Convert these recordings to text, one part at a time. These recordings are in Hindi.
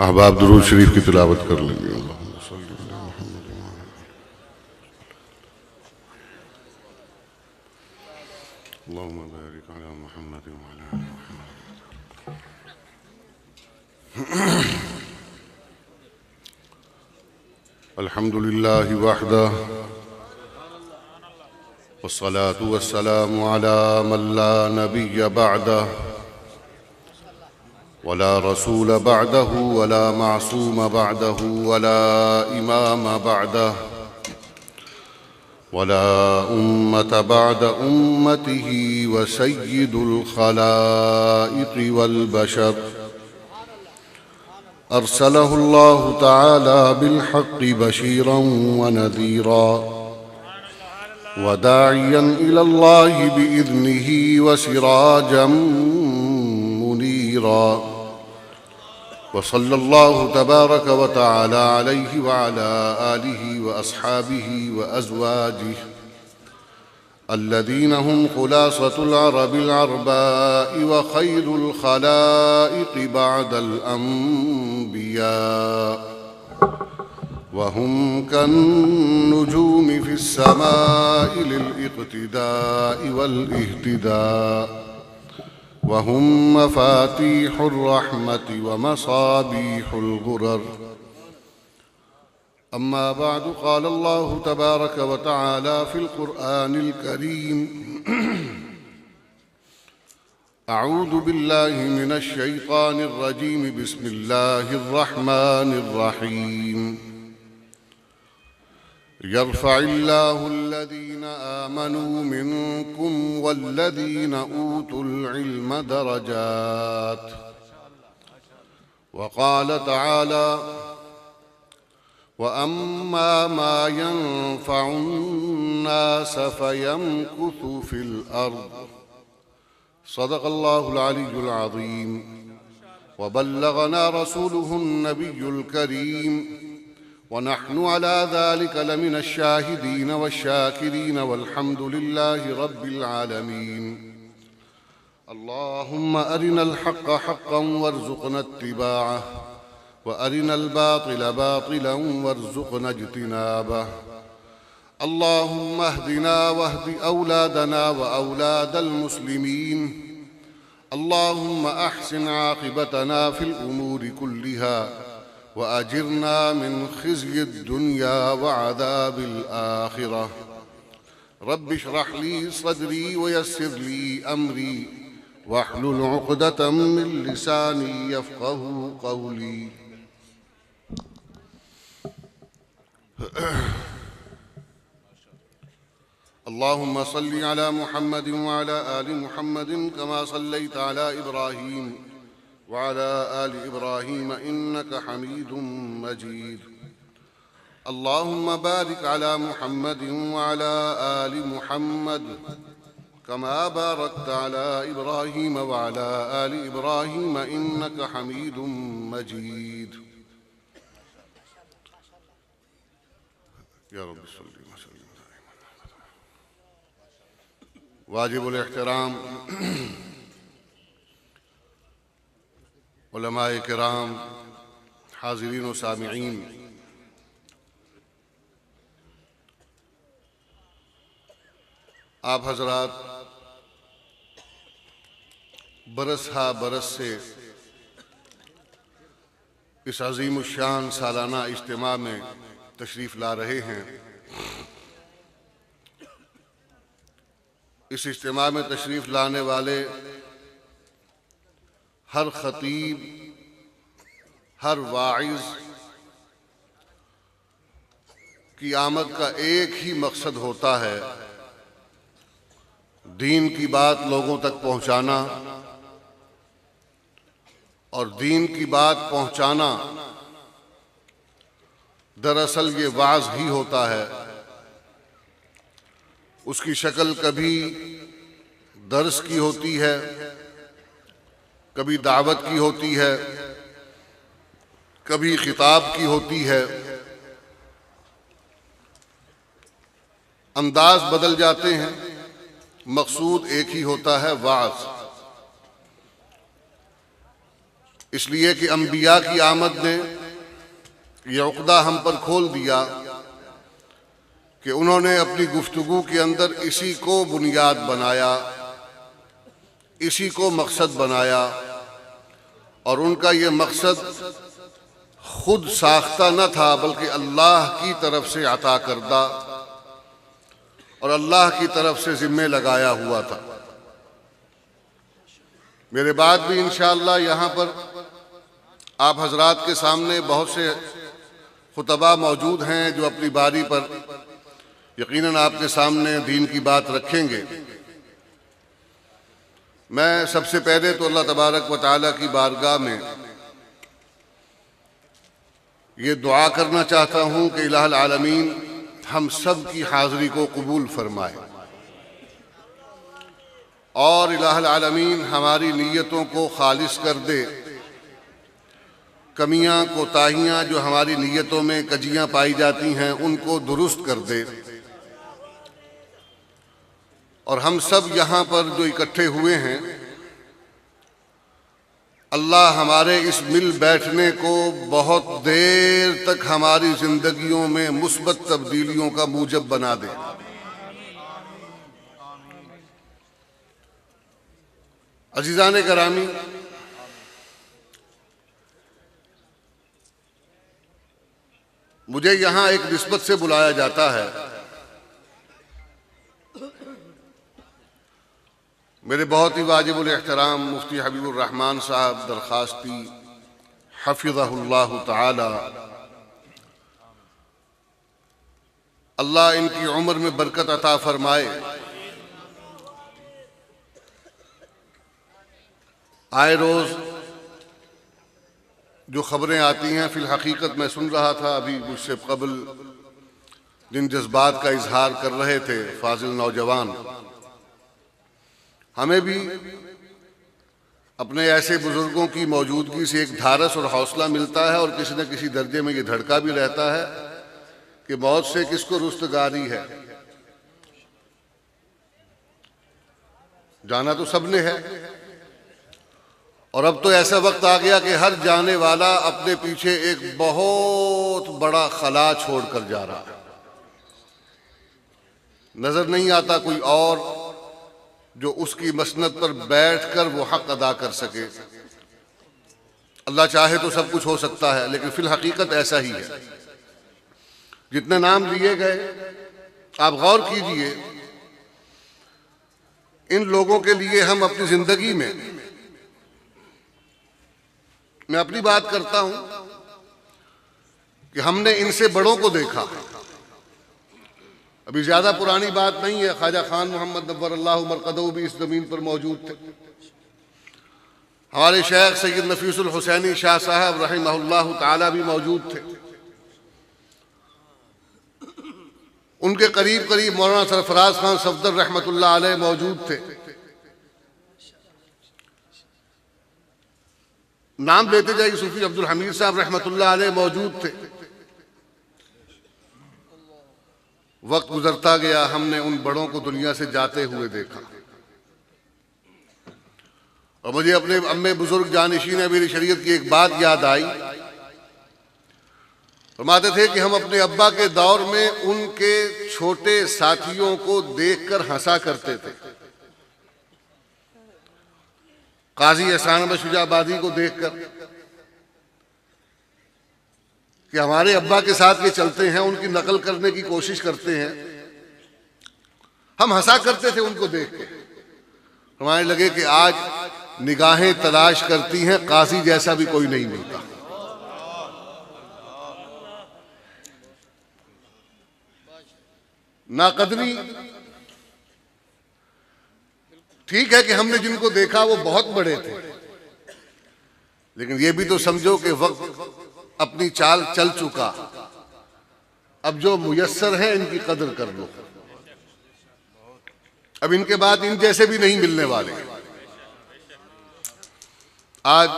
अहबाब दुरूद शरीफ की तिलावत कर लेंगे। अल्लाहुम्मा बारिक अला मुहम्मद व अला आलि मुहम्मद। अल्हम्दुलिल्लाहि वहदह वस्सलातु वस्सलामु अला मन ला नबिय्य बअदह वला रसूल बअदहु वला मासूम बअदहु वला इमाम बअदह वला उम्मत बअद उम्मतिही व सय्यिदुल खलाइक़ वल बशर अरसलहुल्लाहु तआला बिल हक़्क़ि बशीरन व नज़ीरा व दाइयन इलल्लाहि बिइज़्निही व सिराजम मुनीरा व सल्लल्लाहु तबारक व तआला अलैहि व अला आलिहि व अस्हाबिहि व अज़वाजिहि अल्लज़ीना हुम खुलासतुल अरबिल अरबाइ व खैरुल खलाइक़ बअदल अंबिया व हुम कन्नुजूमि फिस समाइ लिल इक़्तिदाइ वल इह्तिदा' व हुम मफातीहुर रहमति व मसाबीहुल गुरर। अम्मा बअदु क़ाल अल्लाहु तबारक व तआला फ़िल क़ुरआनिल करीम अऊज़ु बिल्लाहि मिनश शैतानिर रजीम बिस्मिल्लाहिर रहमानिर रहीम यरफ़इल्लाहु अल्लज़ीना आमनू मिनकुम वल्लज़ीना ऊतुल इल्म दरजात व क़ाल तआला वअम्मा मा यंफ़उन्नास फ़यमकुथु फ़िल अर्ज़ सदक़ल्लाहुल अलिय्युल अज़ीम व बल्लगना रसूलुहुन नबियुल करीम व नहनु अला ज़ालिक लमिनश शाहिदीन वश्शाकिरीन वल्हम्दुलिल्लाहि रब्बिल आलमीन। अल्लाहुम्मा अरिनल हक़्क़ हक़्क़न वर्ज़ुक़ना इत्तिबाअह व अरिनल बातिल बातिलन वर्ज़ुक़ना इज्तिनाबह। अल्लाहुम्मा अहदिना वहदि औलादना व औलादल मुस्लिमीन। अल्लाहुम्मा अहसिन आक़िबतना फ़िल उमूरि कुल्लिहा व अजिरना मिन ख़िज़्यिद दुनिया व अज़ाबिल आख़िरह। रब्बि इश्रह ली सदरी व यस्सिर ली अमरी वहलुल उक़दतम मिन लिसानी यफ़क़हू क़ौली। अल्लाहुम्मा सल्लि अला मुहम्मदिन व अला आलि मुहम्मदिन कमा सल्लैत अला इब्राहीम व अला आलि इब्राहीम इन्नका हमीदुम मजीद। अल्लाहुम्मा बारिक अला मुहम्मदिन व अला आलि मुहम्मद कमा बारकत अला इब्राहीम व अला आलि इब्राहीम इन्नका हमीदुम मजीद। या रब्बि सल्लि व सल्लिम। वाजिबुल एहतराम उलमाए किराम, हाज़िरीन व सामिईन, आप हज़रात बरस हा बरस से इस अज़ीमुश्शान सालाना इज्तिमा में तशरीफ़ ला रहे हैं। इस इज्तिमा में तशरीफ़ लाने वाले हर ख़तीब, हर वाइज़ की आमद का एक ही मकसद होता है, दीन की बात लोगों तक पहुँचाना। और दीन की बात पहुँचाना दरअसल ये वाज़ ही होता है। उसकी शक्ल कभी दर्स की होती है, कभी दावत की होती है, कभी खिताब की होती है। अंदाज बदल जाते हैं, मकसूद एक ही होता है, वाज़। इसलिए कि अंबिया की आमद ने यह उक़दा हम पर खोल दिया कि उन्होंने अपनी गुफ्तगू के अंदर इसी को बुनियाद बनाया, इसी को मकसद बनाया, और उनका ये मकसद खुद साख्ता न था बल्कि अल्लाह की तरफ से अता करदा और अल्लाह की तरफ से ज़िम्मे लगाया हुआ था। मेरे बाद भी इंशाअल्लाह यहाँ पर आप हजरात के सामने बहुत से खुतबा मौजूद हैं जो अपनी बारी पर यकीनन आपके सामने दीन की बात रखेंगे। मैं सबसे पहले तो अल्लाह तबारक व तआला की बारगाह में ये दुआ करना चाहता हूँ कि इलाहुल आलमीन हम सब की हाज़िरी को कबूल फरमाए और इलाहुल आलमीन हमारी नीयतों को खालिस कर दे। कमियाँ कोताहियाँ जो हमारी नीयतों में कजियाँ पाई जाती हैं उनको दुरुस्त कर दे, और हम सब यहाँ पर जो इकट्ठे हुए हैं अल्लाह हमारे इस मिल बैठने को बहुत देर तक हमारी जिंदगियों में मुस्बत तब्दीलियों का मूजब बना दे। अज़ीज़ान करामी, मुझे यहाँ एक निस्बत से बुलाया जाता है। मेरे बहुत ही वाजिबुल एहतराम मुफ्ती हबीबुर रहमान साहब दरखास्ती हफ़िज़हुल्लाह ताला, अल्लाह इनकी उम्र में बरकत अता फरमाए, आए रोज़ जो खबरें आती हैं, फिल हकीकत मैं सुन रहा था अभी मुझसे कबल जिन जज्बात का इजहार कर रहे थे फाजिल नौजवान, हमें भी अपने ऐसे बुजुर्गों की मौजूदगी से एक धारस और हौसला मिलता है और किसी न किसी दर्जे में ये धड़का भी रहता है कि मौत से किसको रुस्तगारी है। जाना तो सबने है, और अब तो ऐसा वक्त आ गया कि हर जाने वाला अपने पीछे एक बहुत बड़ा खला छोड़कर जा रहा है। नजर नहीं आता कोई और जो उसकी मसनद पर बैठकर वो हक अदा कर सके। अल्लाह चाहे तो सब कुछ हो सकता है, लेकिन फिल हकीकत ऐसा ही है। जितने नाम लिए गए आप गौर कीजिए, इन लोगों के लिए हम अपनी जिंदगी में, मैं अपनी बात करता हूं कि हमने इनसे बड़ों को देखा। अभी ज्यादा पुरानी बात नहीं है, ख्वाजा खान मोहम्मद नव्वरल्लाहु मरकदहू भी इस जमीन पर मौजूद थे। हमारे शेख सैयद नफीसुल हुसैनी शाह साहब रहमहुल्लाह ताला भी मौजूद थे। उनके करीब करीब मौलाना सरफराज खान सफदर रहमतुल्लाह अलैह मौजूद थे। नाम लेते जाइए, सूफी अब्दुल हमीद साहब रहमतुल्लाह अलैह मौजूद थे। वक्त गुजरता गया, हमने उन बड़ों को दुनिया से जाते हुए देखा, और मुझे अपने अम्मे बुजुर्ग जानशीन मेरी शरीयत की एक बात याद आई। फरमाते थे कि हम अपने अब्बा के दौर में उनके छोटे साथियों को देखकर हंसा करते थे। काजी एहसान अहमद शुजाबादी को देखकर कि हमारे अब्बा के साथ ये चलते हैं, उनकी नकल करने की कोशिश करते हैं, हम हंसा करते थे उनको देख के। हमारे लगे कि आज निगाहें तलाश करती हैं, काजी जैसा भी कोई नहीं मिलता। नाकदरी, ठीक है कि हमने जिनको देखा वो बहुत बड़े थे, लेकिन ये भी तो समझो कि वक्त अपनी चाल चल चुका। अब जो मुयस्सर है इनकी कदर कर लो, अब इनके बाद इन जैसे भी नहीं मिलने वाले। आज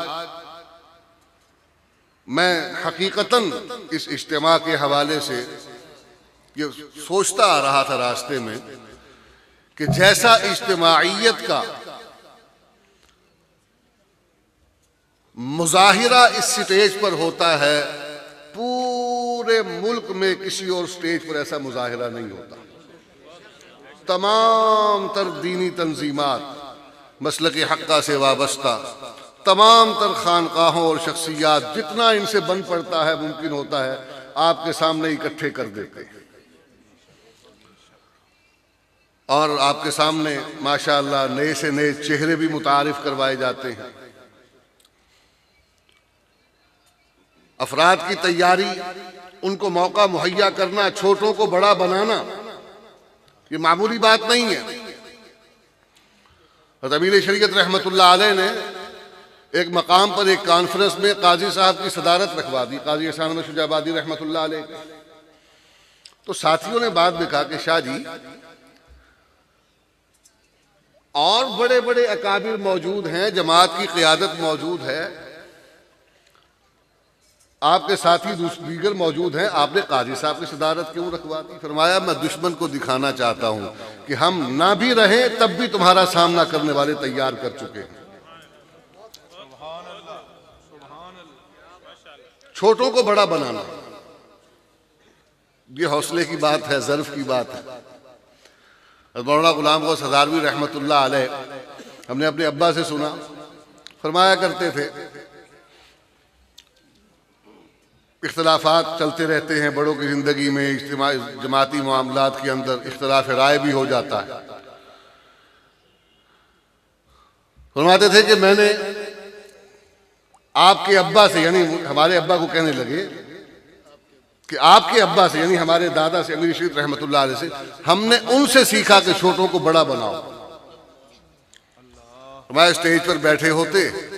मैं हकीकतन इस इज्तिमा के हवाले से ये सोचता आ रहा था रास्ते में कि जैसा इज्तिमाइयत का मुजाहिरा इस स्टेज पर होता है, पूरे मुल्क में किसी और स्टेज पर ऐसा मुजाहिरा नहीं होता। तमाम तर दीनी तंजीमात, मसलक हक्का से वाबस्ता तमाम तर खानकाहों और शख्सियात जितना इनसे बन पड़ता है, मुमकिन होता है, आपके सामने इकट्ठे कर देते हैं और आपके सामने माशाअल्लाह नए से नए चेहरे भी मुतारिफ करवाए जाते हैं। अफराद की तैयारी, उनको मौका मुहैया करना, छोटों को बड़ा बनाना, ये मामूली बात नहीं है। और अमीर शरीयत रहमतुल्लाह अलैह ने एक मकाम पर एक कॉन्फ्रेंस में काजी साहब की सदारत रखवा दी, काजी एहसान शुजाबादी रहमतुल्लाह अलैह। तो साथियों ने बाद में कहा कि शाह जी और बड़े बड़े अकाबिर मौजूद हैं, जमात की क़ियादत मौजूद है, आपके साथी दीगर मौजूद हैं, आपने काजी साहब की सदारत क्यों रखवा दी? फरमाया मैं दुश्मन को दिखाना चाहता हूं कि हम ना भी रहें तब भी तुम्हारा सामना करने वाले तैयार कर चुके हैं। छोटों को बड़ा बनाना, ये हौसले की बात है, ज़र्फ की बात है। मौलाना गुलाम गौस हज़ारवी रहमतुल्लाह अलैह, हमने अपने अब्बा से सुना, फरमाया करते थे इख्तलाफात चलते रहते हैं बड़ों की ज़िंदगी में, जमाती मामलात के अंदर इख्तलाफ राय भी हो जाता है। फरमाते थे कि मैंने आपके अब्बा से, यानी हमारे अब्बा को कहने लगे कि आपके अब्बा से, यानी हमारे दादा से, अमीर शरीफ रहमतुल्लाह अलैह से, हमने उनसे सीखा कि छोटों को बड़ा बनाओ। हमारे स्टेज पर बैठे होते,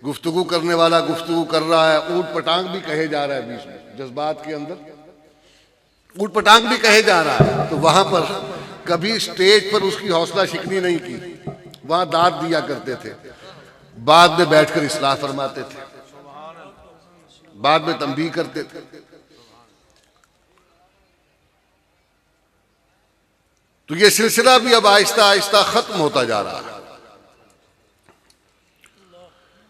गुफ्तगू करने वाला गुफ्तगू कर रहा है, ऊट पटांग भी कहे जा रहा है, बीच में जज्बात के अंदर ऊट पटांग भी कहे जा रहा है, तो वहां पर कभी स्टेज पर उसकी हौसला शिकनी नहीं की, वहां दाद दिया करते थे, बाद में बैठकर इस्लाह फरमाते थे, बाद में तंबीह करते थे। तो ये सिलसिला भी अब आहिस्ता आहिस्ता खत्म होता जा रहा है।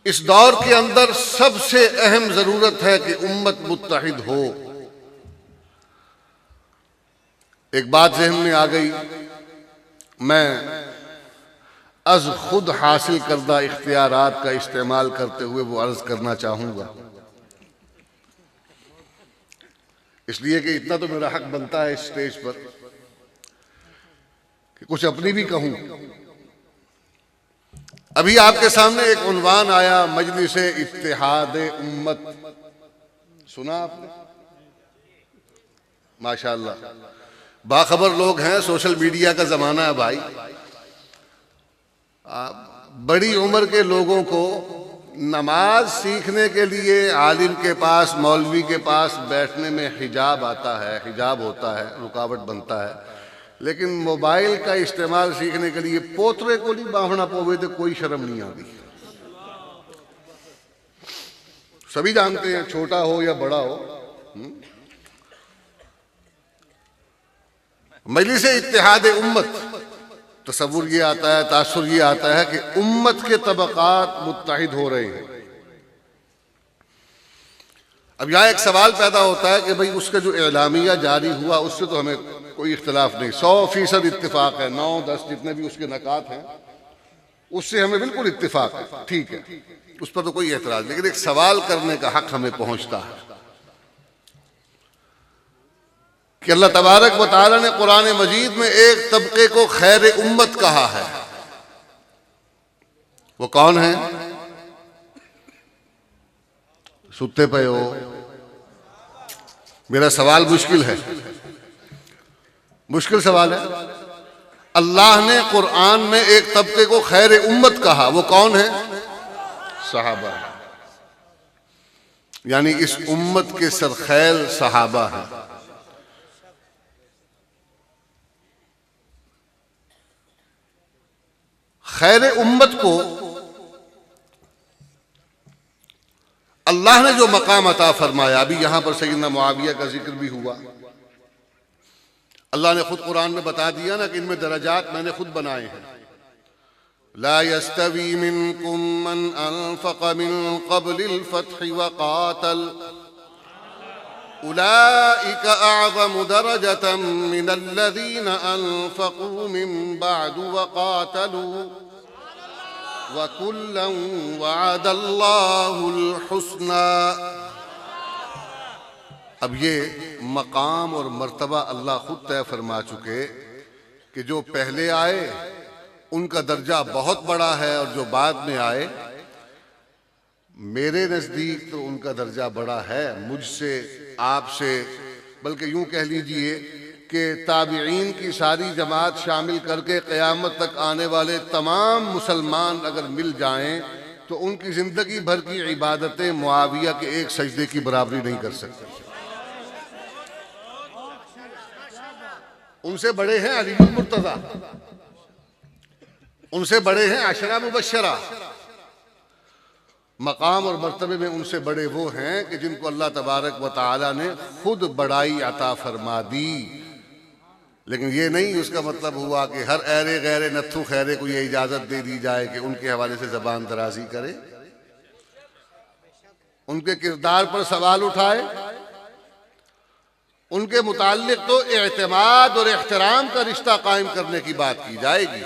इस दौर के अंदर सबसे अहम जरूरत है कि उम्मत मुत्तहिद हो। एक बात ज़हन में आ गई, मैं अज खुद हासिल करदा इख्तियारात का इस्तेमाल करते हुए वो अर्ज करना चाहूंगा, इसलिए कि इतना तो मेरा हक बनता है इस स्टेज पर कि कुछ अपनी भी कहूं। अभी आपके सामने एक उन्वान आया, मजलिस इत्तेहाद उम्मत, सुना आपने? माशाअल्लाह, बाखबर लोग हैं, सोशल मीडिया का जमाना है भाई। बड़ी उम्र के लोगों को नमाज सीखने के लिए आलिम के पास, मौलवी के पास बैठने में हिजाब आता है, हिजाब होता है, रुकावट बनता है, लेकिन मोबाइल का इस्तेमाल सीखने के लिए पोतरे को नहीं बांधना पोवे तो कोई शर्म नहीं आती। सभी जानते हैं, छोटा हो या बड़ा हो। मजलिस इत्तेहाद उम्मत, तसव्वुर ये आता है, तासुर ये आता है कि उम्मत के तबकात मुत्तहिद हो रहे हैं। अब यहाँ एक सवाल पैदा होता है कि भाई उसका जो एलामिया जारी हुआ उससे तो हमें कोई इख्तिलाफ नहीं, 100% इत्तिफाक है, 9-10 जितने भी उसके नकात हैं उससे हमें बिल्कुल इत्तिफाक है, ठीक है, उस पर तो कोई एतराज। लेकिन एक सवाल करने का हक हमें पहुंचता है कि अल्लाह तबारक व तआला ने कुरान मजीद में एक तबके को खैर उम्मत कहा है, वो कौन है? सुते पे हो? मेरा सवाल मुश्किल है, मुश्किल सवाल है। अल्लाह ने कुरान में एक तबके को खैर उम्मत कहा, वो कौन है? सहाबा, यानी इस उम्मत के सरखैल सहाबा है। खैर उम्मत को अल्लाह ने जो मकाम अता फरमाया, अभी यहां पर सैयदना मुआविया का जिक्र भी हुआ, अल्लाह ने खुद कुरान में बता दिया ना कि इनमें दरजात मैंने खुद बनाए हैं। ला यस्तवी मिनकुम मन अनफक़ मिन क़ब्लिल फ़त्हि व क़ातल उलाइक अअज़मु दरजतम मिनल्लज़ीना अनफ़क़ू मिन बअदु व क़ातलू व कुल्लन वअदल्लाहुल हुस्ना। अब ये मकाम और मर्तबा अल्लाह खुद तय फरमा चुके कि जो पहले आए उनका दर्जा बहुत बड़ा है और जो बाद में आए मेरे नज़दीक तो उनका दर्जा बड़ा है, मुझसे आपसे, बल्कि यूं कह लीजिए कि ताबिईन की सारी जमात शामिल करके क़यामत तक आने वाले तमाम मुसलमान अगर मिल जाएं तो उनकी ज़िंदगी भर की इबादतें मुआविया के एक सजदे की बराबरी नहीं कर सकती। उनसे बड़े हैं अलीउल मुर्तज़ा, उनसे बड़े हैं अशरा मुबश्शरा। मकाम और मर्तबे में उनसे बड़े वो हैं कि जिनको अल्लाह तबारक व तआला ने खुद बड़ाई अता फरमा दी। लेकिन ये नहीं उसका मतलब हुआ कि हर ऐरे गैरे नत्थु खैरे को ये इजाज़त दे दी जाए कि उनके हवाले से ज़बान दराजी करे, उनके किरदार पर सवाल उठाए। उनके मुताल्लिक तो एतमाद और एहतराम का रिश्ता कायम करने की बात की जाएगी,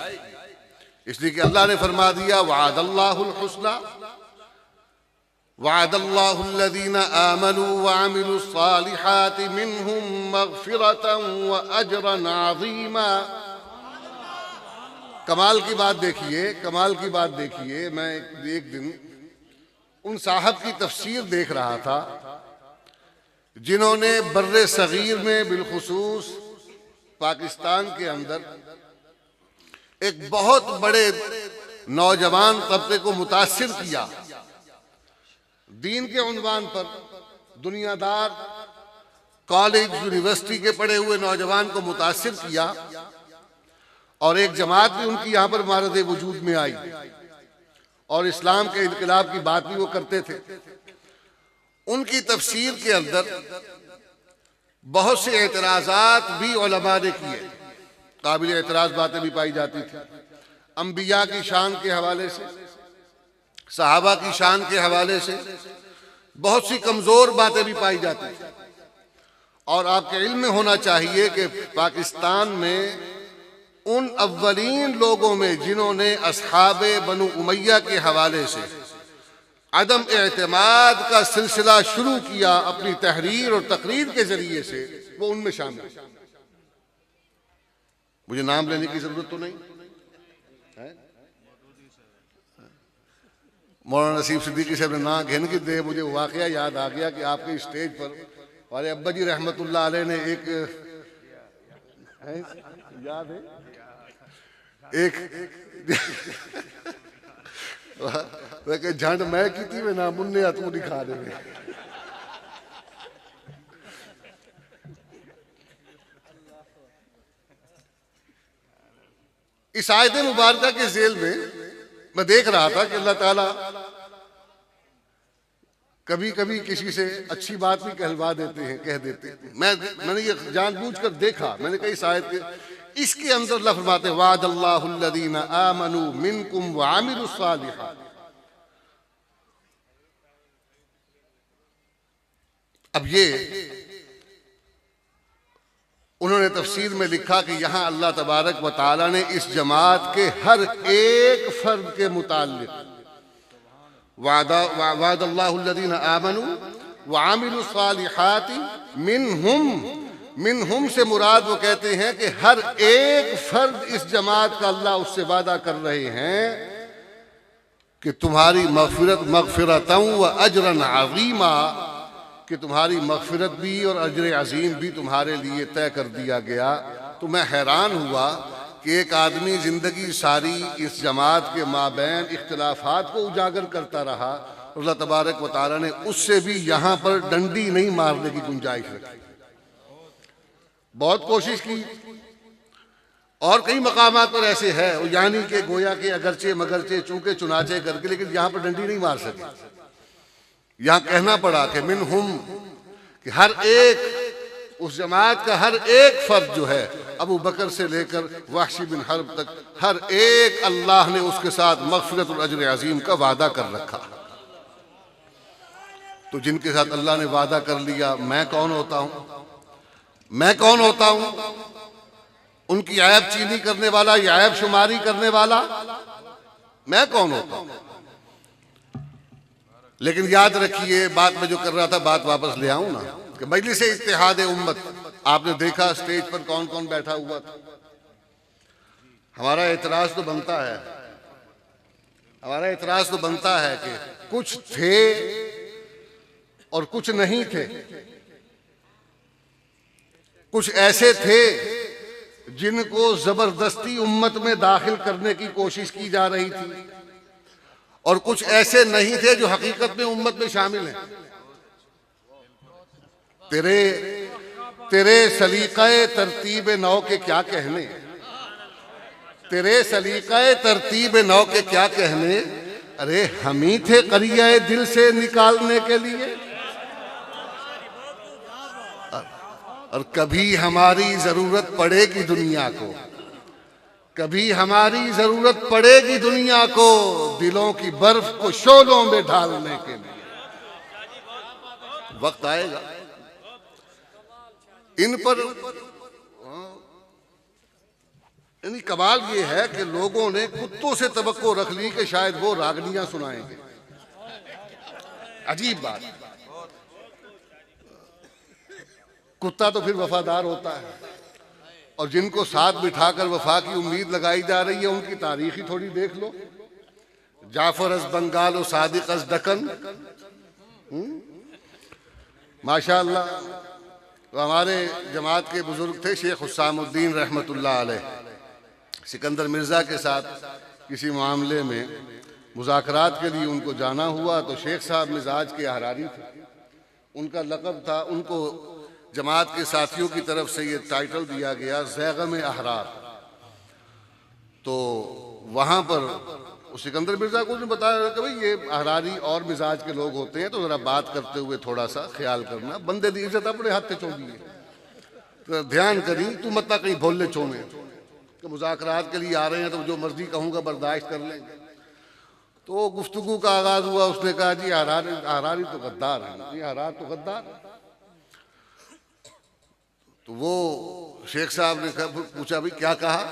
इसलिए कि अल्लाह ने फरमा दिया वअदल्लाहुल हुस्ना वअदल्लाहुल्लज़ीना आमनू व अमिलुस्सालिहाति मिनहुम मग़फ़िरतन व अजरन अज़ीमा। कमाल की बात देखिए, कमाल की बात देखिए। मैं एक दिन उन साहब की तफसीर देख रहा था जिन्होंने बर्रे सगीर में बिलखुसूस पाकिस्तान के अंदर एक बहुत बड़े नौजवान तबके को मुतासिर किया। दीन के उन्वान पर दुनियादार कॉलेज यूनिवर्सिटी के पढ़े हुए नौजवान को मुतासिर किया और एक जमात भी उनकी यहाँ पर मारद वजूद में आई और इस्लाम के इनकलाब की बात भी वो करते थे। उनकी तफसीर के अंदर बहुत से एतराज़ात भी उलमा ने किए, काबिल एतराज़ बातें भी पाई जाती थी। अंबिया की शान के हवाले से, सहाबा की शान के हवाले से बहुत सी कमज़ोर बातें भी पाई जाती थी। और आपके इल्म में होना चाहिए कि पाकिस्तान में उन अव्वलीन लोगों में जिन्होंने असहाबे बनु उमैया के हवाले से अदम एतमाद का सिलसिला शुरू किया अपनी तहरीर और तकरीर के जरिए से, वो उनमें शामिल है। मुझे नाम लेने की जरूरत तो नहीं है। मौलाना नसीब सिद्दीकी साहब ने ना घेन की दे, मुझे वाकया याद आ गया कि आपके स्टेज पर हमारे अब्बा जी रहमतुल्लाह अलैह ने एक याद है एक झंड मैं की थी मैं ना मुन्ने तू दिखा दे। इस आयत मुबारका के जेल में मैं देख रहा था कि अल्लाह ताला कभी कभी किसी से अच्छी बात भी कहलवा देते हैं, कह देते हैं। मैंने ये जानबूझकर देखा, मैंने कई शायद इसके अंदर अल्लाह फरमाते हैं वअदल्लाहुल्लज़ीना आमनू मिनकुम व अमिलुस्सालिहात। अब ये उन्होंने तफसीर में लिखा कि यहाँ अल्लाह तबारक व तआला ने इस जमात के हर एक फर्द के मुताल्लिक वअदल्लाहुल्लज़ीना आमनू व अमिलुस्सालिहाति मिनहुम से मुराद वो कहते हैं कि हर एक फर्द इस जमात का अल्लाह उससे वादा कर रहे हैं कि तुम्हारी मग़फ़िरतन व अजरन अज़ीमा, कि तुम्हारी मग़फ़िरत भी और अजर अज़ीम भी तुम्हारे लिए तय कर दिया गया। तो मैं हैरान हुआ कि एक आदमी ज़िंदगी सारी इस जमात के माबैन इख्तिलाफ़ात को उजागर करता रहा, अल्लाह तबारक व तआला ने उससे भी यहाँ पर डंडी नहीं मारने की गुंजाइश रखी। बहुत कोशिश की और कई मकामात पर ऐसे है, यानी कि गोया के अगरचे मगरचे चूंके चुनाचे करके, लेकिन यहाँ पर डंडी नहीं मार सके। यहाँ कहना पड़ा कि मिनहुम, कि हर एक उस जमात का हर एक फर्द जो है अबू बकर से लेकर वहशी बिन हर्ब तक, हर एक अल्लाह ने उसके साथ मग़फ़िरत और अजर अज़ीम का वादा कर रखा। तो जिनके साथ अल्लाह ने वादा कर लिया, मैं कौन होता हूं? मैं कौन होता हूं उनकी ऐब चीनी करने वाला या ऐब शुमारी करने वाला? मैं कौन होता हूं? लेकिन याद रखिए, बात में जो कर रहा था, बात वापस ले आऊं ना, कि मजलिस इत्तेहाद उम्मत, आपने देखा स्टेज पर कौन कौन बैठा हुआ था। हमारा एतराज तो बनता है, हमारा एतराज तो बनता है कि कुछ थे और कुछ नहीं थे। कुछ ऐसे थे जिनको जबरदस्ती उम्मत में दाखिल करने की कोशिश की जा रही थी, और कुछ ऐसे नहीं थे जो हकीकत में उम्मत में शामिल हैं। तेरे सलीक़े तरतीब नौ के क्या कहने, तेरे सलीक़े तरतीब नौ के क्या कहने, अरे हम ही थे करिया दिल से निकालने के लिए। और कभी हमारी जरूरत पड़ेगी दुनिया को, कभी हमारी जरूरत पड़ेगी दुनिया को, दिलों की बर्फ को शोलों में ढालने के लिए। वक्त आएगा इन पर। यानी कमाल ये है कि लोगों ने कुत्तों से तवक्को रख ली कि शायद वो रागनियां सुनाएंगे। अजीब बात। कुत्ता तो फिर वफादार होता है, और जिनको साथ बिठाकर वफा की उम्मीद लगाई जा रही है उनकी तारीख ही थोड़ी देख लो। जाफर अज बंगाल और सादिक अज दक्कन, माशाअल्लाह। तो हमारे जमात के बुजुर्ग थे शेख हुस्सामुद्दीन रहमतुल्लाह अलैह, सिकंदर मिर्ज़ा के साथ किसी मामले में मुज़ाकरात के लिए उनको जाना हुआ, तो शेख साहब मिजाज के अहरारी थे, उनका लक़ब था, उनको जमात के साथियों की तरफ से ये टाइटल दिया गया ज़ैग़म अहरार। तो वहाँ पर सिकंदर मिर्ज़ा को बताया कि भाई ये अहरारी और मिजाज के लोग होते हैं, तो ज़रा बात करते हुए थोड़ा सा ख्याल करना, बंदे दी इज्जत अपने हाथ से चोदी है, तो ध्यान करी, तू मत ना कहीं भोले चोने कि मुज़ाकरात के लिए आ रहे हैं तो जो मर्जी कहूँगा बर्दाश्त कर लेंगे। तो गुफ्तगू का आगाज़ हुआ, उसने कहा जी अहरारी तो गद्दार है, ये अहरार तो गद्दार है। तो वो शेख साहब ने पूछा भाई क्या कहा?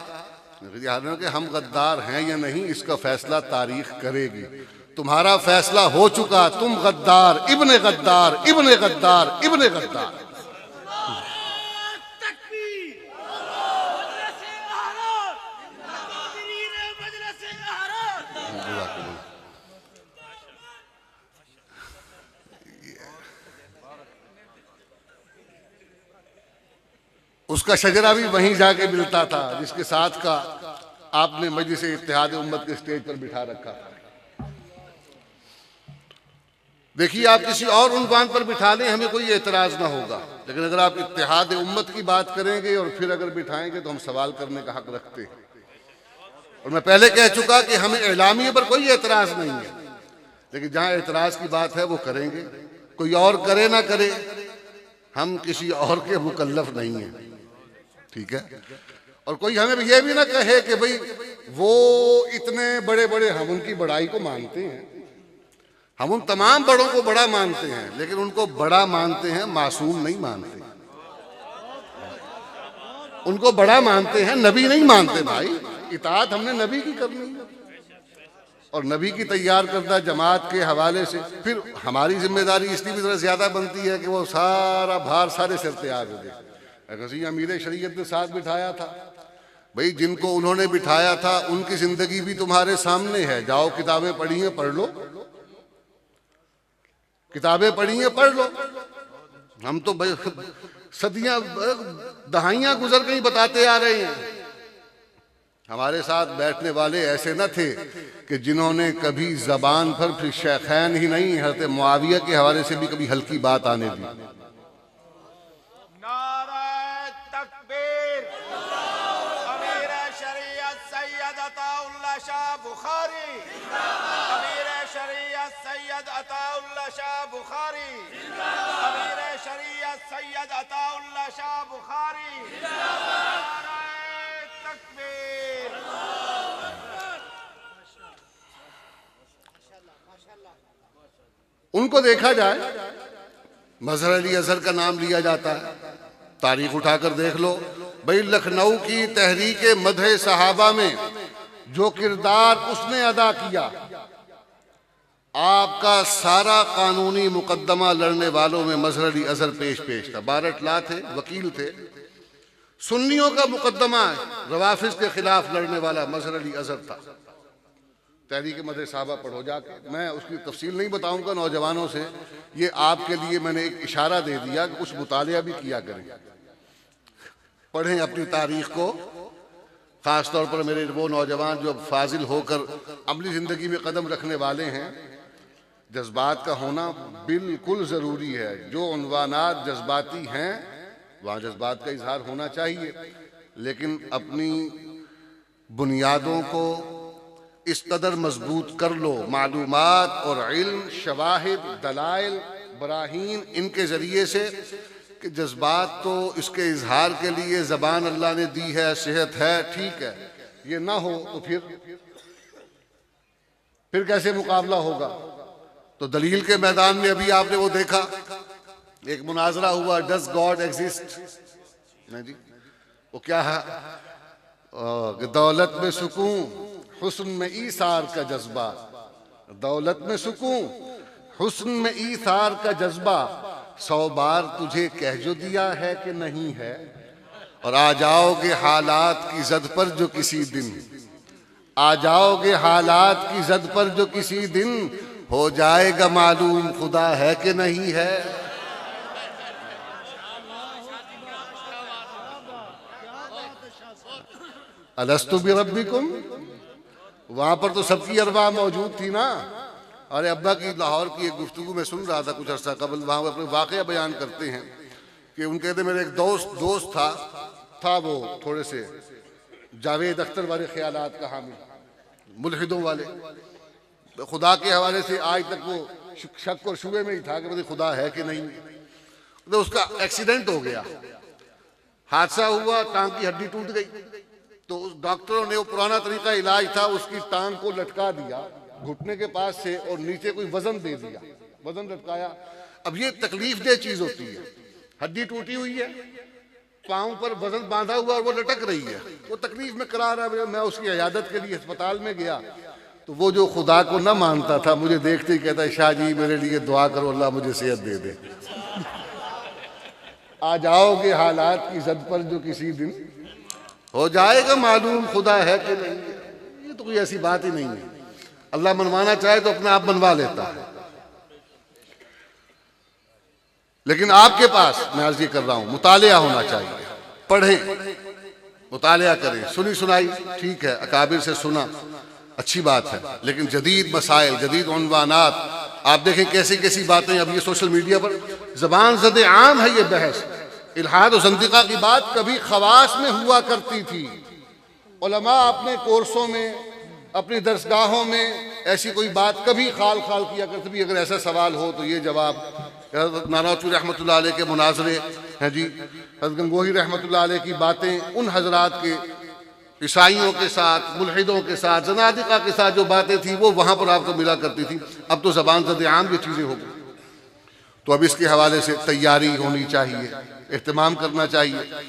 कि हम गद्दार हैं या नहीं इसका फैसला तारीख करेगी। तुम्हारा फैसला हो चुका, तुम गद्दार, इब्ने गद्दार, इब्ने गद्दार, इब्ने गद्दार। उसका शजरा भी वहीं जाके मिलता था जिसके साथ का आपने मजलिस इत्तेहाद उम्मत के स्टेज पर बिठा रखा। देखिए, आप किसी और उन्वान पर बिठा लें, हमें कोई एतराज ना होगा, लेकिन अगर आप इत्तेहाद उम्मत की बात करेंगे और फिर अगर बिठाएंगे तो हम सवाल करने का हक रखते हैं। और मैं पहले कह चुका कि हमें एलामिये पर कोई एतराज नहीं है, लेकिन जहां एतराज की बात है वो करेंगे, कोई और करे ना करे, हम किसी और के मुकल्लफ नहीं है, ठीक है। और कोई हमें ये भी ना कहे कि भाई वो इतने बड़े बड़े, हम उनकी बड़ाई को मानते हैं, हम उन तमाम बड़ों को बड़ा मानते हैं, लेकिन उनको बड़ा मानते हैं, मासूम नहीं मानते। उनको बड़ा मानते हैं, नबी नहीं मानते। भाई इताअत हमने नबी की करनी है, और नबी की तैयार करदा जमात के हवाले से फिर हमारी जिम्मेदारी इसलिए भी ज्यादा बनती है कि वो सारा भार सारे सिर तैयार हो गए। अगर अमीर शरीयत ने साथ बिठाया था, भाई जिनको उन्होंने बिठाया था उनकी जिंदगी भी तुम्हारे सामने है, जाओ किताबें पढ़ी हैं पढ़ लो, किताबें पढ़ी हैं पढ़ लो। हम तो सदियां दहाइयां गुजर गई बताते आ रहे हैं। हमारे साथ बैठने वाले ऐसे न थे कि जिन्होंने कभी जबान पर फिर शेखैन ही नहीं, हज़रत मुआविया के हवाले से भी कभी हल्की बात आने दी। नारे तकबीर। अमीर शरीयत सैयद अताउल्लाह शाह बुखारी, अमीर शरीयत सैयद अताउल्लाह शाह बुखारी, अमीर शरीयत सैयद अताउल्लाह शाह बुखारी। उनको देखा जाए, मजहर अली अजहर का नाम लिया जाता है, तारीख उठाकर देख लो भाई, लखनऊ की तहरीक मदह सहाबा में जो किरदार उसने अदा किया, आपका सारा कानूनी मुकदमा लड़ने वालों में मजहर अली अजहर पेश था। बारटला थे, वकील थे। सुन्नियों का मुकदमा रवाफिज के खिलाफ लड़ने वाला मजहर अली अजहर था। तहरीक मदह सहाबा पढ़ो जाके, मैं उसकी तफसील नहीं बताऊंगा नौजवानों से, ये आपके लिए मैंने एक इशारा दे दिया कि कुछ मुतालिया भी किया करें, पढ़ें अपनी तारीख को। ख़ास तौर पर मेरे वो नौजवान जो अब फाजिल होकर अमली ज़िंदगी में कदम रखने वाले हैं, जज्बात का होना बिल्कुल ज़रूरी है। जो उन्वानात जज्बाती हैं वहाँ जज्बात का इजहार होना चाहिए, लेकिन अपनी बुनियादों को इस कदर मजबूत कर लो, मालूमात और इल्म, शवाहिद, दलाइल, बराहीन, इनके ज़रिए से कि जज्बात तो इसके इजहार के लिए ज़बान अल्लाह ने दी है, सेहत है, ठीक है, ये ना हो तो फिर कैसे मुकाबला होगा। तो दलील के मैदान में अभी आपने वो देखा, एक मुनाजरा हुआ, डज गॉड एग्जिस्ट, नहीं जी, वो क्या है कि दौलत में सुकून, हुस्न में ईसार का जज्बा, दौलत में सुकून, हुस्न में ईसार का जज्बा, 100 बार तुझे कह जो दिया है कि नहीं है, और आ जाओगे हालात की जद पर जो किसी दिन, आ जाओगे हालात की जद पर जो किसी दिन, हो जाएगा मालूम खुदा है कि नहीं है। अलस्तु बिरब्बिकुम, वहां पर तो सबकी अरवाह मौजूद थी ना। अरे अब्बा की लाहौर की एक गुफ्तगू में सुन रहा था कुछ अर्सा कबल, वहाँ अपने वाक़या बयान करते हैं कि उनके कहते मेरे एक दोस्त था वो थोड़े से जावेद अख्तर वाले ख्यालात का हामिल, मुल्हिदों वाले, तो खुदा के हवाले से आज तक वो शक और शुबे में ही था कि भाई खुदा है कि नहीं। तो उसका एक्सीडेंट हो गया, हादसा हुआ, टांग की हड्डी टूट गई, तो उस डॉक्टरों ने वो पुराना तरीका इलाज था, उसकी टांग को लटका दिया घुटने के पास से और नीचे कोई वजन दे दिया, वजन लटकाया। अब ये तकलीफ दे चीज होती है, हड्डी टूटी हुई है, पांव पर वजन बांधा हुआ और वो लटक रही है, वो तकलीफ में करा रहा है। मैं उसकी इयादत के लिए अस्पताल में गया तो वो जो खुदा को न मानता था, मुझे देखते ही कहता है शाह जी मेरे लिए दुआ करो, अल्लाह मुझे सेहत दे दे। आ जाओगे हालात की जद पर जो किसी दिन, हो जाएगा मालूम खुदा है कि नहीं। ये तो कोई ऐसी बात ही नहीं है, अल्लाह मनवाना चाहे तो अपने आप मनवा लेता है। लेकिन आपके पास मैं अर्ज ये कर रहा हूं, मुतालिया होना चाहिए, पढ़ें, मुतालिया करें। सुनी सुनाई ठीक है, अकाबिर से सुना अच्छी बात है, लेकिन जदीद मसाइल, जदीद उन्वानात, आप देखें कैसी कैसी बातें अब ये सोशल मीडिया पर जबान ज़द आम है। ये बहस इल्हाद और ज़ंदिक़ा की बात कभी खवास में हुआ करती थी, उलमा अपने कोर्सों में, अपनी दरसगाहों में ऐसी कोई बात कभी खाल किया करते भी। अगर ऐसा सवाल हो तो ये जवाब, नानावतवी रहमतुल्लाह अलैह के मुनाजरे हैं जी, हज़रत गंगोही रहमतुल्लाह अलैह की बातें, उन हजरात के ईसाइयों के साथ, मुल्हिदों के साथ, जनादिका के साथ जो बातें थी वो वहाँ पर आपको मिला करती थी। अब तो ज़बान ज़द आम ये चीज़ें हो गई, तो अब इसके हवाले से तैयारी होनी चाहिए, एहतमाम करना चाहिए।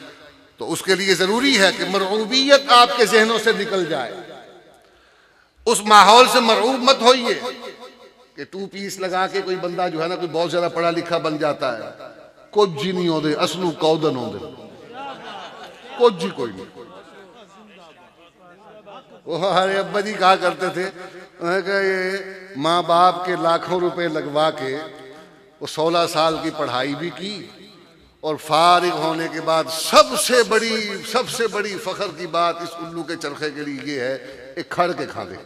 तो उसके लिए ज़रूरी है कि मरऊबियत आपके जहनों से निकल जाए, उस माहौल से मरऊब मत होइए कि 2 पीस लगा के कोई बंदा जो है ना, कोई बहुत ज़्यादा पढ़ा लिखा बन जाता है। कुछ जी नहीं होते, असलू कौदन होते, कुछ जी कोई नहीं। वो हमारे अब्बा जी कहा करते थे, ये माँ बाप के लाखों रुपए लगवा के वो 16 साल की पढ़ाई भी की, और फारिग होने के बाद सबसे बड़ी फख्र की बात इस उल्लू के चरखे के लिए ये है, एक खड़ के खा दे।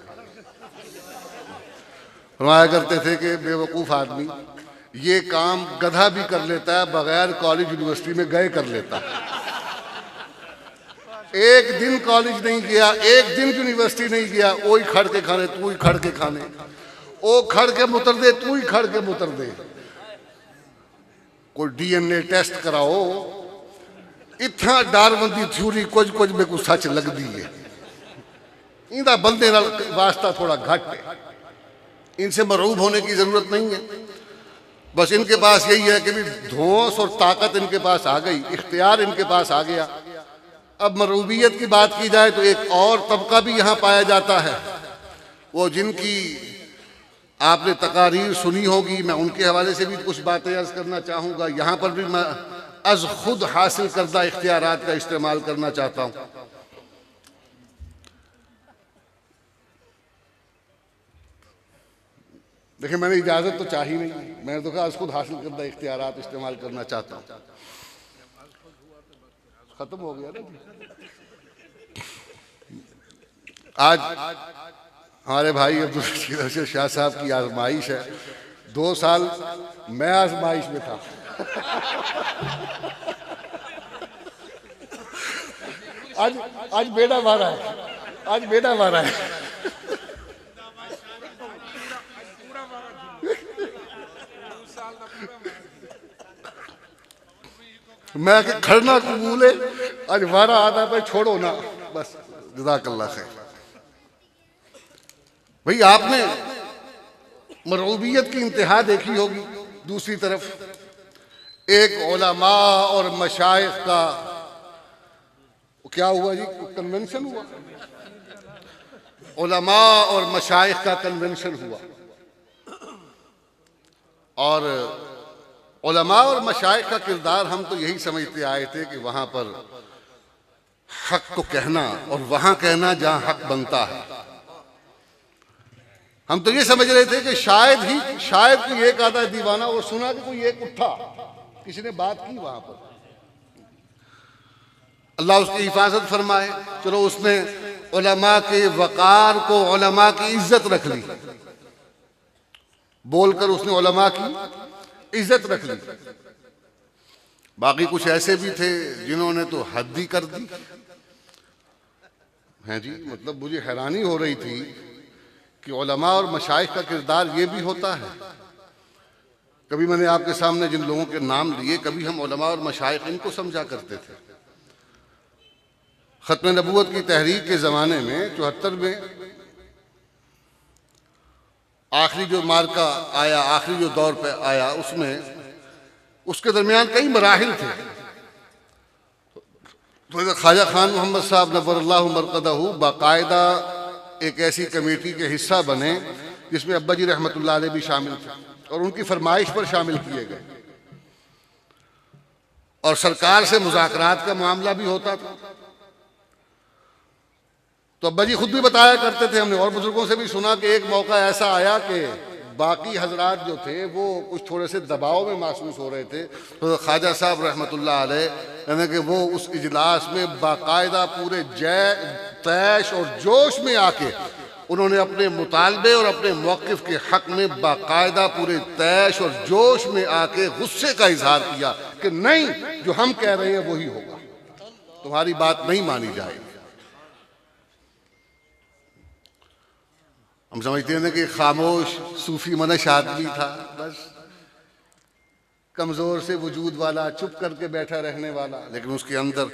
फरमाया करते थे कि बेवकूफ़ आदमी ये काम गधा भी कर लेता है, बगैर कॉलेज यूनिवर्सिटी में गए कर लेता है। एक दिन कॉलेज नहीं गया, एक दिन यूनिवर्सिटी नहीं गया, वो ही खड़ के खाने, तू ही खड़ के खाने, वो खड़ के मुतर दे, तू ही खड़ के मुतर दे। कोई DNA टेस्ट कराओ, इतना डारबंदी थ्योरी कुछ में कुछ सच लगती है। इंदा बंदे नाल वास्ता थोड़ा घट है, इनसे मरूब होने की जरूरत नहीं है। बस इनके पास यही है कि भी धौंस और ताकत इनके पास आ गई, इख्तियार इनके पास आ गया। अब मरूबियत की बात की जाए तो एक और तबका भी यहाँ पाया जाता है, वो जिनकी आपने तकारीर सुनी होगी, मैं उनके हवाले से भी कुछ बातें अर्ज करना चाहूँगा। यहाँ पर भी मैं अज खुद हासिल करदा इख्तियारात का इस्तेमाल करना चाहता हूँ। देखिए, मैंने इजाज़त तो चाही नहीं, मैंने तो कहा अज खुद हासिल करदा इख्तियारात इस्तेमाल करना चाहता हूँ। खत्म हो गया ना। आज हमारे भाई अब्दुल रशीद शाह साहब की आजमाइश है। 2 साल मैं आजमाइश में था। आज बेटा मारा है, आज बेटा मारा है। मैं कि खड़ना कबूल है, आज वारा आता पर छोड़ो ना, बस जज़ाकल्लाह खैर। भाई आपने मरूबियत की इंतहा देखी होगी। दूसरी तरफ एक उलमा और मशाइख का क्या हुआ जी, कन्वेंशन हुआ। उलमा और मशाइख का कन्वेंशन हुआ और उलमा और मशाइख का किरदार हम तो यही समझते आए थे कि वहां पर हक को कहना और वहां कहना जहां हक बनता है। हम तो ये समझ रहे थे कि शायद कोई एक आधा दीवाना वो सुना कि कोई एक उठा, किसी ने बात की वहां पर, अल्लाह उसकी हिफाजत फरमाए। चलो उसने उलमा के वकार को, उलमा की इज्जत रख ली, बोलकर उसने उलमा की इज्जत रख ली। बाकी कुछ ऐसे भी थे जिन्होंने तो हद ही कर दी है जी। मतलब मुझे हैरानी हो रही थी कि उलमा और मशाइख का किरदार ये भी होता है। कभी मैंने आपके सामने जिन लोगों के नाम लिए, कभी हम उलमा और मशाइख इनको समझा करते थे। खत्म नबूवत की तहरीक के ज़माने में 74 में आखिरी जो मार्का आया, आखिरी जो दौर पे आया, उसके दरमियान कई मराहिल थे। तो ख्वाजा खान मोहम्मद साहब नव्वरल्लाहु मरक़दहू बाकायदा एक ऐसी कमेटी के हिस्सा बने जिसमें अब्बा जी रहमतुल्लाह अलैह भी शामिल थे और उनकी फरमाइश पर शामिल किए गए। और सरकार से मुज़ाकरात का मामला भी होता था। तो अब्बा जी खुद भी बताया करते थे, हमने और बुजुर्गों से भी सुना कि एक मौका ऐसा आया कि बाकी हजरात जो थे वो कुछ थोड़े से दबाव में महसूस हो रहे थे। तो ख्वाजा साहब रहमतुल्लाह अलैह यानी कि वो उस इजलास में बाकायदा पूरे तैश और जोश में आके उन्होंने अपने मुतालबे और अपने मौक़िफ़ के हक़ में बाकायदा पूरे तैश और जोश में आके गुस्से का इजहार किया कि नहीं, जो हम कह रहे हैं वही होगा, तुम्हारी बात नहीं मानी जाएगी। हम समझते हैं कि खामोश सूफी मनश आदमी था, बस कमजोर से वजूद वाला, चुप करके बैठा रहने वाला, लेकिन उसके अंदर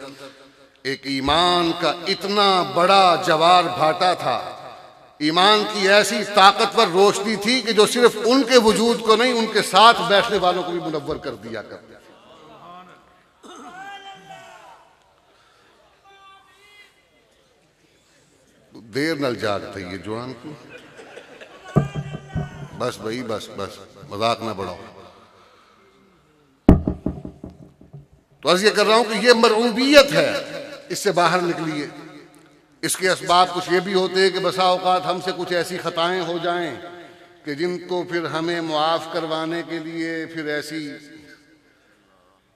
एक ईमान का इतना बड़ा जवार भाटा था, ईमान की ऐसी ताकतवर रोशनी थी कि जो सिर्फ उनके वजूद को नहीं, उनके साथ बैठने वालों को भी मुनव्वर कर दिया करते। देर नल जागते ये जुआन को, बस भाई बस मजाक ना बढ़ाओ। तो अर्ज ये कर रहा हूं कि ये मरऊबियत है, इससे बाहर निकलिए। इसके असबाब कुछ ये भी होते हैं कि बसा औकात हमसे कुछ ऐसी खताएं हो जाएं कि जिनको फिर हमें मुआफ करवाने के लिए फिर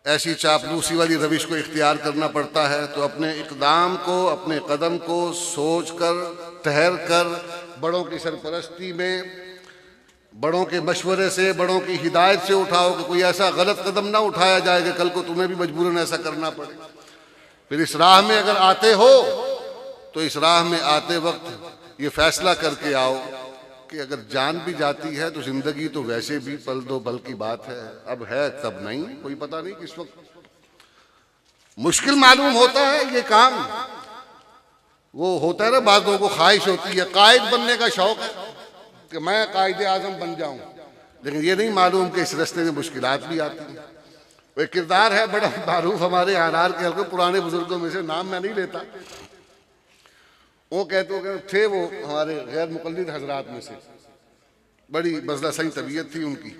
ऐसी चापलूसी वाली रविश को इख्तियार करना पड़ता है। तो अपने इक़दाम को, अपने कदम को सोच कर, ठहर कर, बड़ों की सरपरस्ती में, बड़ों के मशवरे से, बड़ों की हिदायत से उठाओ कि कोई ऐसा गलत कदम ना उठाया जाए कि कल को तुम्हें भी मजबूरन ऐसा करना पड़े। फिर इस राह में अगर आते हो तो इस राह में आते वक्त ये फैसला करके आओ कि अगर जान भी जाती है तो जिंदगी तो वैसे भी पल दो पल की बात है, अब है तब नहीं, कोई पता नहीं किस वक्त मुश्किल मालूम होता है ये काम। वो होता है ना, बात लोगों को ख्वाहिश होती है, कायद बनने का शौक है कि मैं कायदे आजम बन जाऊं, लेकिन ये नहीं मालूम कि इस रास्ते में मुश्किलात भी आती हैं। वो एक किरदार है बड़ा मारूफ हमारे आनार के हल्के पुराने बुजुर्गों में से, नाम मैं नहीं लेता, वो कहते थे वो हमारे गैर मुक़ल्लिद हजरात में से, बड़ी बज़ला सही तबीयत थी उनकी।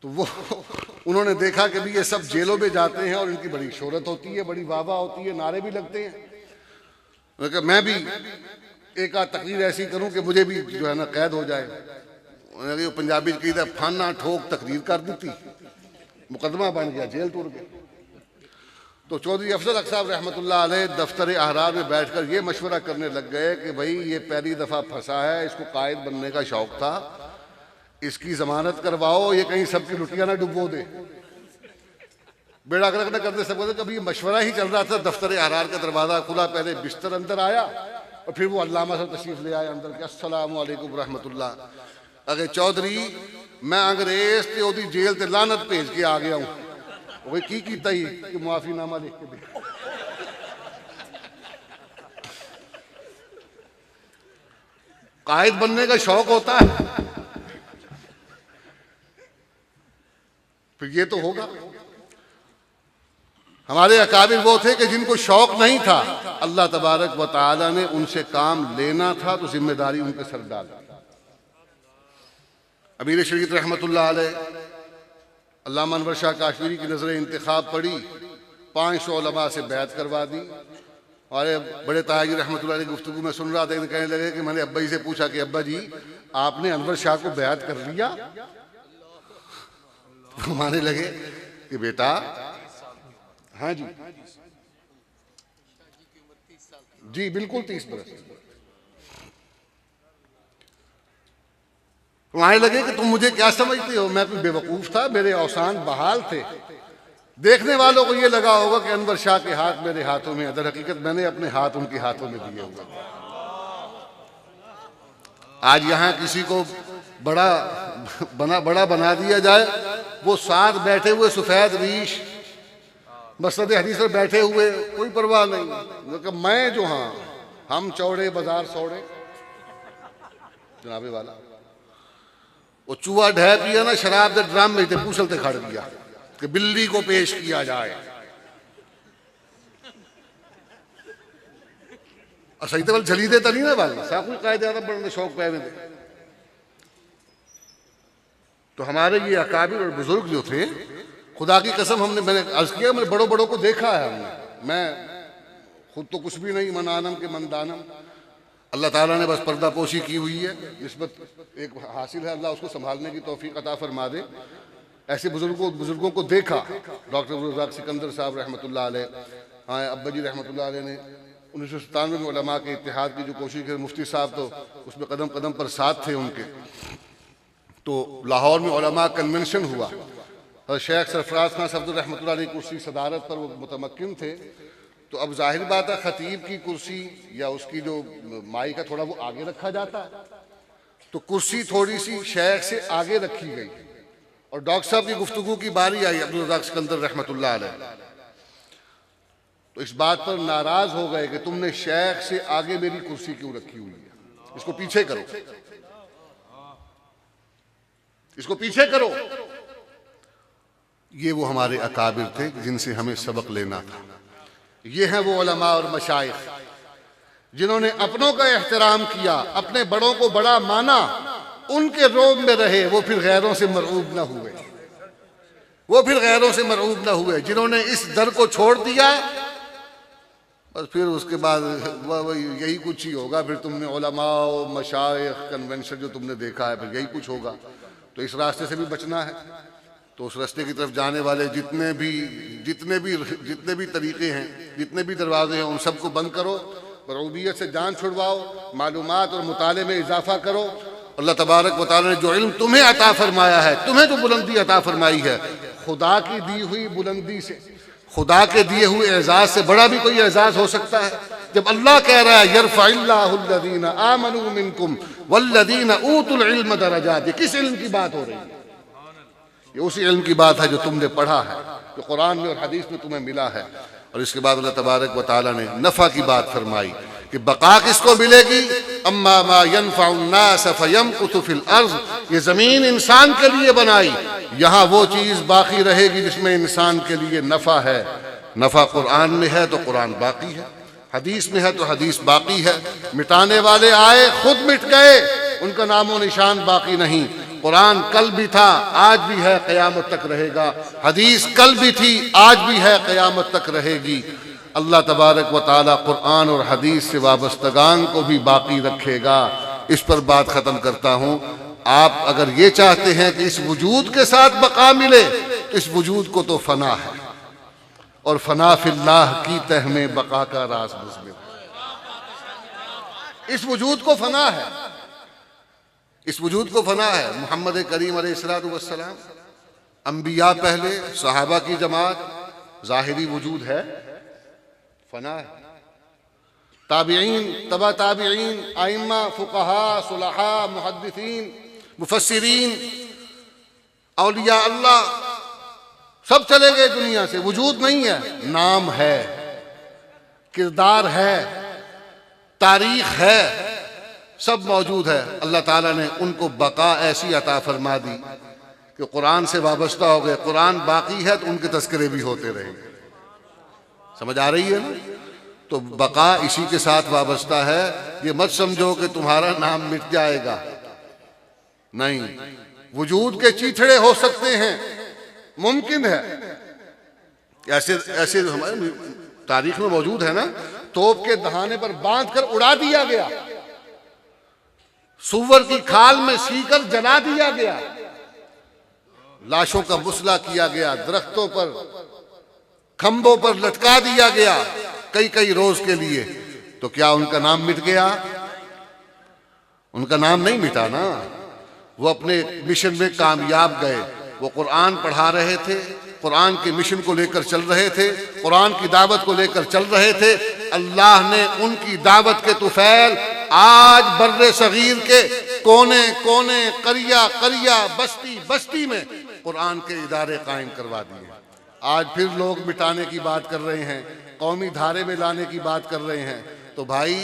तो वो उन्होंने देखा कि भी ये सब जेलों में जाते हैं और इनकी बड़ी शोहरत होती है, बड़ी वाह वाह होती है, नारे भी लगते हैं। उन्होंने कहा मैं भी एक आध तकरीर ऐसी करूं कि मुझे भी जो है ना कैद हो जाए। उन्होंने कहा पंजाबी की था फाना ठोक तकरीर कर दी थी, मुकदमा बन गया, जेल टूट गया। तो चौधरी अफजल हक साहब रहमतुल्लाह अलैह दफ्तर अहरार में बैठकर ये मशवरा करने लग गए कि भाई ये पहली दफ़ा फंसा है, इसको कायद बनने का शौक था, इसकी जमानत करवाओ, ये कहीं सबकी लुटियां ना डुबो दे। बेड़ा गर्क न करते सब कभी मशवरा ही चल रहा था, दफ्तर अहरार का दरवाज़ा खुला, पहले बिस्तर अंदर आया और फिर वो अल्लामा साहब तशरीफ ले आए अंदर के, अस्सलाम वालेकुम रहमतुल्लाह। अगर चौधरी मैं अंग्रेज ते ओदी जेल ते लानत भेज के आ गया हूँ। वही की कीता ही कि मुआफीनामा लिख के दे। कायद बनने का शौक होता है फिर ये तो होगा। हमारे अकाबिर वो थे कि जिनको शौक नहीं था, अल्लाह तबारक व तआला ने उनसे काम लेना था तो जिम्मेदारी उनके सर डाल दी। अमीर शरीयत रहमतुल्लाह अलैह अल्लामा अनवर शाह काश्मीरी की नजर इंतखाब पड़ी, 500 उलमा से बैत करवा दी। और बड़े ताजी रहमतुल्लाह अलैह की गुफ्तगू में सुन रहा था, कहने लगे कि मैंने अब्बा जी से पूछा कि अब्बा जी आपने अनवर शाह को बैत कर लिया? तो मानने लगे कि बेटा हाँ जी जी बिल्कुल 30 बरस। तो आने लगे कि तुम मुझे क्या समझते हो, मैं कोई बेवकूफ था? मेरे औसान बहाल थे। देखने वालों को ये लगा होगा कि अनवर शाह के हाथ मेरे हाथों में, दर हकीकत मैंने अपने हाथ उनके हाथों में दिए हुए। आज यहां किसी को बड़ा बना दिया जाए, वो साथ बैठे हुए सफेद रीश मसनद हदीस पर बैठे हुए, कोई परवाह नहीं। मैं जो हाँ हम चौड़े बाजार सौड़े जनाबे वाला, वो चूहा ढह पिया ना शराब के ड्राम में थे पूछलते खड़ दिया कि बिल्ली को पेश किया जाए। और सही तो जली देता नहीं ना वाली साकुल कायदे आदम बढ़ने शौक पैने थे। तो हमारे ये अकाबिर और बुजुर्ग जो थे, खुदा की कसम मैंने अर्ज किया, मैंने बड़ों को देखा है हमने, मैं खुद तो कुछ भी नहीं, मनानम के मंदानम, अल्लाह ताला ने बस पर्दा पोशी की हुई है, निस्बत एक हासिल है, अल्लाह उसको संभालने की तौफीक अता फरमा दे। ऐसे बुजुर्गों को देखा, डॉक्टर अब्दुल सिकंदर साहब रहमतुल्लाह अलैह, हाँ अब्बा जी रहमतुल्लाह अलैह ने 1997 में उलमा के इत्तेहाद की जो कोशिश की, मुफ्ती साहब तो उसमें कदम कदम पर साथ थे उनके। तो लाहौर में उलमा कन्वेंशन हुआ और शेख सरफराज खान सफदर रहमतुल्लाह अलैह कुर्सी सदारत पर वो मुतमक्किन थे। तो अब जाहिर बात है खतीब की कुर्सी या उसकी जो माई का थोड़ा वो आगे रखा जाता है, तो कुर्सी थोड़ी सी शेख से आगे रखी गई और डॉक्टर साहब की गुफ्तगू की बारी आई अब्दुल रज़ाक सिकंदर रहमतुल्लाह अलैह। तो इस बात पर नाराज हो गए कि तुमने शेख से आगे मेरी कुर्सी क्यों रखी हुई है, इसको पीछे करो, इसको पीछे करो। ये वो हमारे अकाबिर थे जिनसे हमें सबक लेना था। ये हैं वो उलमा और मशाइख जिन्होंने अपनों का एहतराम किया, अपने बड़ों को बड़ा माना, उनके रोब में रहे, वो फिर गैरों से मरऊब न हुए, वो फिर गैरों से मरऊब न हुए। जिन्होंने इस दर को छोड़ दिया बस फिर उसके बाद यही कुछ ही होगा। फिर तुमने उलमा और मशाइख कन्वेंशन जो तुमने देखा है, फिर यही कुछ होगा। तो इस रास्ते से भी बचना है। तो उस रास्ते की तरफ जाने वाले जितने भी तरीके हैं, जितने भी दरवाजे हैं, उन सबको बंद करो, मरऊबियत से जान छुड़वाओ, मालूमात और मुताले में इजाफा करो। अल्लाह तबारक व तआला ने जो इल्म तुम्हें अता फरमाया है, तुम्हें जो बुलंदी अता फरमाई है, खुदा की दी हुई बुलंदी से, खुदा के दिए हुए एजाज से बड़ा भी कोई एजाज हो सकता है? जब अल्लाह कह रहा है यरफ़इल्लाहुल्लज़ीना आमनू मिनकुम वल्लज़ीना ऊतुल इल्म दरजात, किस इल्म की बात हो रही है? ये उसी इल्म की बात है जो तुमने पढ़ा है, जो कुरान में और हदीस में तुम्हें मिला है। और इसके बाद अल्लाह तबारक व तआला ने नफ़ा की बात फरमाई कि बका किसको मिलेगी, अम्मा मा यनफ़उन्नास फ़यमकुथु फ़िल अर्ज़, ये ज़मीन इंसान के लिए बनाई, यहाँ वो चीज़ बाकी रहेगी जिसमें इंसान के लिए नफ़ा है। नफ़ा कुरान में है तो कुरान बाकी है, हदीस में है तो हदीस बाकी है। मिटाने वाले आए, खुद मिट गए, उनका नामो निशान बाकी नहीं। कुरान कल भी था, आज भी है, क़यामत तक रहेगा। हदीस कल भी थी, आज भी है, क़यामत तक रहेगी। अल्लाह तबारक व तआला कुरान और हदीस से वाबस्तगान को भी बाकी रखेगा। इस पर बात ख़त्म करता हूँ। आप अगर ये चाहते हैं कि इस वजूद के साथ बका मिले, तो इस वजूद को तो फना है, और फना फिल्लाह की तह में बका का राज मुज़मिर। इस वजूद को फना है, इस वजूद को फना है। मोहम्मद करीम अलैहिस्सलातु वस्सलाम, अंबिया पहले, सहाबा की जमात, ज़ाहिरी वजूद है, फना है। ताबिईन, तबा ताबिईन, आइम्मा, फुक़हा, सुलहा, मुहद्दिसीन, मुफस्सिरीन, औलिया अल्लाह, सब चले गए दुनिया से। वजूद नहीं है, नाम है, किरदार है, तारीख है, सब मौजूद है। अल्लाह ताला ने उनको बका ऐसी अता फरमा दी कि कुरान से वाबस्ता हो गए। कुरान बाकी है तो उनके तस्करे भी होते रहेंगे। समझ आ रही है ना? तो बका इसी के साथ वाबस्ता है। ये मत समझो कि तुम्हारा नाम मिट जाएगा, नहीं। वजूद के चीथड़े हो सकते हैं, मुमकिन है। ऐसे ऐसे हमारे तारीख में मौजूद है ना, तोप के दहाने पर बांध कर उड़ा दिया गया, सुअर की खाल में सीकर जला दिया गया, लाशों का मुसला किया गया, दरख्तों पर, खंभों पर लटका दिया गया कई कई रोज के लिए। तो क्या उनका नाम मिट गया? उनका नाम नहीं मिटा ना। वो अपने मिशन में कामयाब गए। वो कुरान पढ़ा रहे थे, कुरान के मिशन को लेकर चल रहे थे, कुरान की दावत को लेकर चल रहे थे। अल्लाह ने उनकी दावत के तुफैल आज बर्रे सगीर के कोने कोने, करिया करिया, बस्ती बस्ती में कुरान के इदारे कायम करवा दिए। आज फिर लोग मिटाने की बात कर रहे हैं, कौमी धारे में लाने की बात कर रहे हैं। तो भाई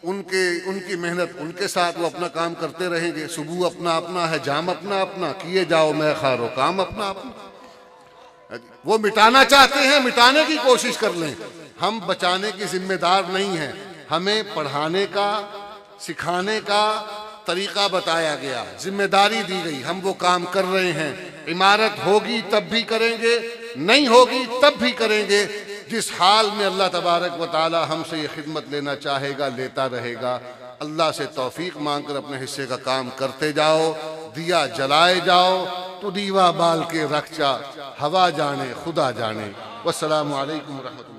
उनकी मेहनत उनके साथ, वो अपना काम करते रहेंगे। सुबह अपना अपना है, जाम अपना अपना, किए जाओ मैं खारो काम अपना अपना। वो मिटाना चाहते हैं, मिटाने की कोशिश कर लें, हम बचाने की जिम्मेदार नहीं हैं। हमें पढ़ाने का, सिखाने का तरीका बताया गया, जिम्मेदारी दी गई, हम वो काम कर रहे हैं। इमारत होगी तब भी करेंगे, नहीं होगी तब भी करेंगे। जिस हाल में अल्लाह तबारक व ताला हमसे ये खिदमत लेना चाहेगा, लेता रहेगा। अल्लाह से तौफीक मांग कर अपने हिस्से का काम करते जाओ, दिया जलाए जाओ। तो दीवा बाल के रख जा, हवा जाने खुदा जाने। वस्सलामु अलैकुम रहमतुल्लाह।